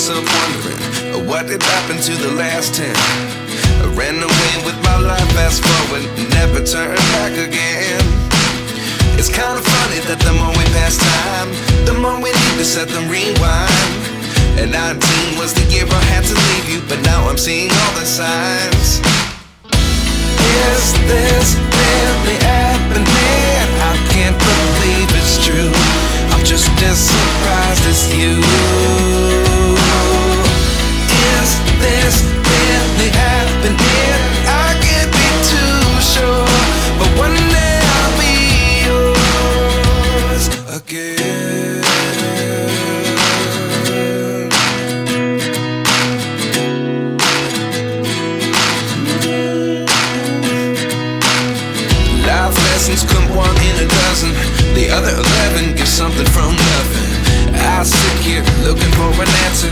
myself wondering, what did happen to the last 10? I ran away with my life, fast forward, never turn back again. It's kind of funny that the more we pass time, the more we need to set them rewind. And 19 was the year I had to leave you, but now I'm seeing all the signs. Is this really happening? I can't believe it's true. I'm just as surprised as you. Is this really happening? I can't be too sure, but one day I'll be yours again. Life lessons come one in a dozen. The other 11 get something from nothing. I sit here looking for an answer.